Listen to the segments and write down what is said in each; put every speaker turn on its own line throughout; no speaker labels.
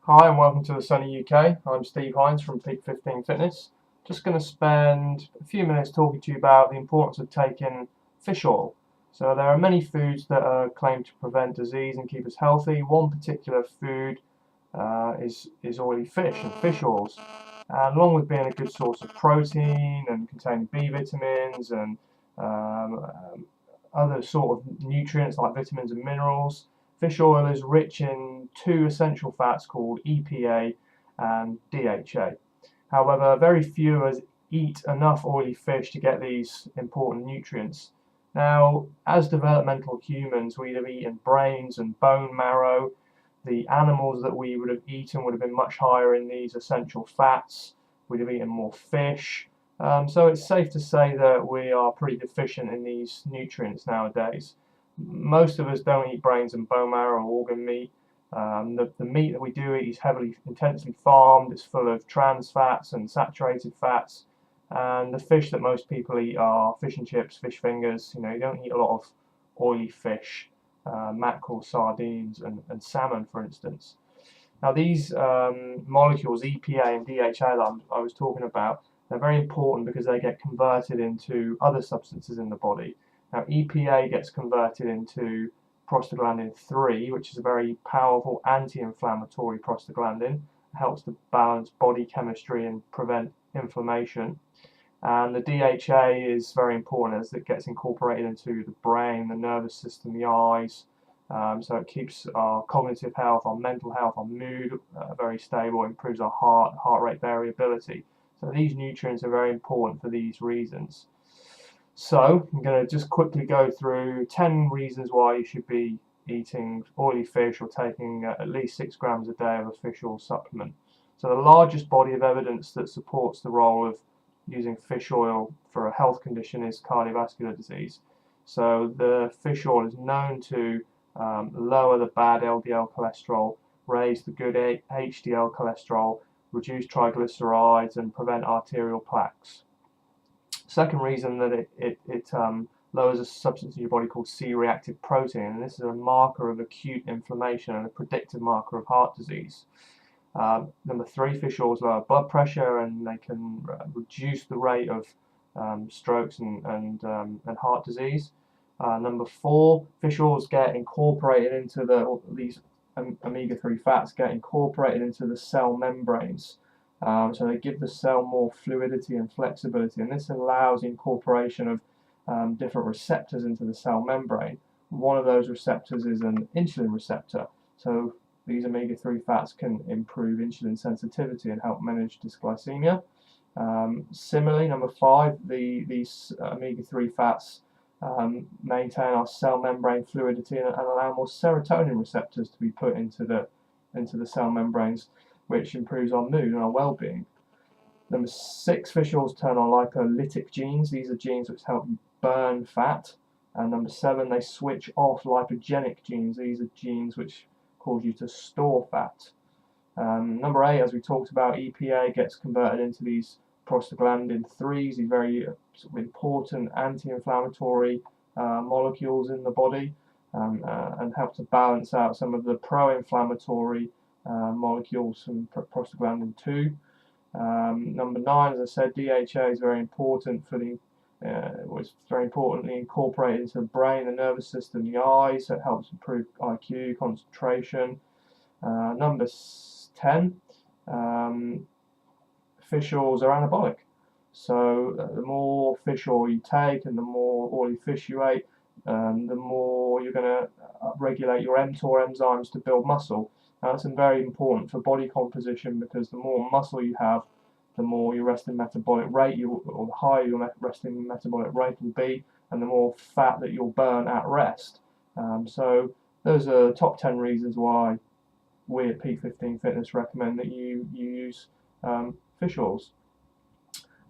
Hi and welcome to the Sunny UK. I'm Steve Hines from Peak 15 Fitness. Just going to spend a few minutes talking to you about the importance of taking fish oil. So there are many foods that are claimed to prevent disease and keep us healthy. One particular food is oily fish and fish oils. And along with being a good source of protein and containing B vitamins and um, um, other sort of nutrients like vitamins and minerals, fish oil is rich in two essential fats called EPA and DHA. However, very few of us eat enough oily fish to get these important nutrients. Now, as developmental humans, we'd have eaten brains and bone marrow. The animals that we would have eaten would have been much higher in these essential fats. We'd have eaten more fish. So it's safe to say that we are pretty deficient in these nutrients nowadays. Most of us don't eat brains and bone marrow or organ meat. The meat that we do eat is heavily, intensely farmed. It's full of trans fats and saturated fats. And the fish that most people eat are fish and chips, fish fingers. You don't eat a lot of oily fish, mackerel, sardines, and salmon, for instance. Now, these molecules, EPA and DHA, that I was talking about, they're very important because they get converted into other substances in the body. Now, EPA gets converted into prostaglandin 3, which is a very powerful anti-inflammatory prostaglandin. It helps to balance body chemistry and prevent inflammation. And the DHA is very important as it gets incorporated into the brain, the nervous system, the eyes. So it keeps our cognitive health, our mental health, our mood very stable, improves our heart rate variability. So these nutrients are very important for these reasons. So I'm going to just quickly go through 10 reasons why you should be eating oily fish or taking at least 6 grams a day of a fish oil supplement. So the largest body of evidence that supports the role of using fish oil for a health condition is cardiovascular disease. So the fish oil is known to lower the bad LDL cholesterol, raise the good HDL cholesterol, reduce triglycerides, and prevent arterial plaques. Second reason that it lowers a substance in your body called C-reactive protein, and this is a marker of acute inflammation and a predictive marker of heart disease. Number three, fish oils lower blood pressure and they can reduce the rate of strokes and heart disease. Number four, fish oils get incorporated into these omega-3 fats get incorporated into the cell membranes. So they give the cell more fluidity and flexibility, and this allows the incorporation of different receptors into the cell membrane. One of those receptors is an insulin receptor. So these omega-3 fats can improve insulin sensitivity and help manage dysglycemia. Similarly, number five, these omega-3 fats maintain our cell membrane fluidity and allow more serotonin receptors to be put into the cell membranes, which improves our mood and our well-being. Number six, fish oils turn on lipolytic genes. These are genes which help you burn fat. And number seven, they switch off lipogenic genes. These are genes which cause you to store fat. Number eight, as we talked about, EPA gets converted into these prostaglandin 3s, these very important anti-inflammatory molecules in the body, and help to balance out some of the pro-inflammatory molecules from prostaglandin 2. Number nine, as I said, DHA is very important for was very importantly incorporated into the brain, the nervous system, the eyes, so it helps improve IQ, concentration. Number 10, fish oils are anabolic. So the more fish oil you take and the more oily fish you ate, the more you're going to regulate your mTOR enzymes to build muscle. Now, that's very important for body composition because the more muscle you have, the more your resting metabolic rate, or the higher your resting metabolic rate will be, and the more fat that you'll burn at rest. So those are the top 10 reasons why we at Peak 15 Fitness recommend that you use fish oils.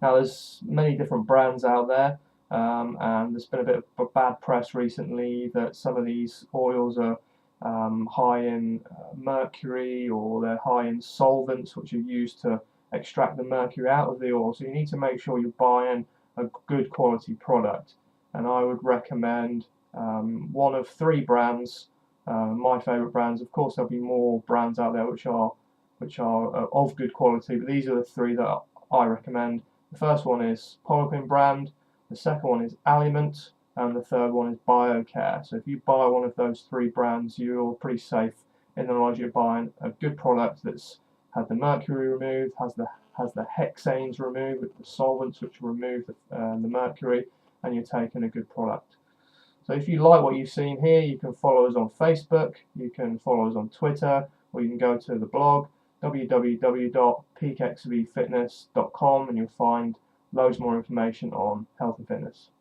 Now, there's many different brands out there, and there's been a bit of bad press recently that some of these oils are high in mercury, or they're high in solvents which are used to extract the mercury out of the oil. So you need to make sure you're buying a good quality product, and I would recommend one of three brands. My favourite brands. Of course, there'll be more brands out there which are which are of good quality, but these are the three that I recommend. The first one is Poliquin brand, the second one is Aliment, and the third one is BioCare. So if you buy one of those three brands, you're pretty safe in the knowledge you're buying a good product that's had the mercury removed, has the hexanes removed, with the solvents which remove the mercury, and you're taking a good product. So if you like what you've seen here, you can follow us on Facebook, you can follow us on Twitter, or you can go to the blog www.peakxvfitness.com and you'll find loads more information on health and fitness.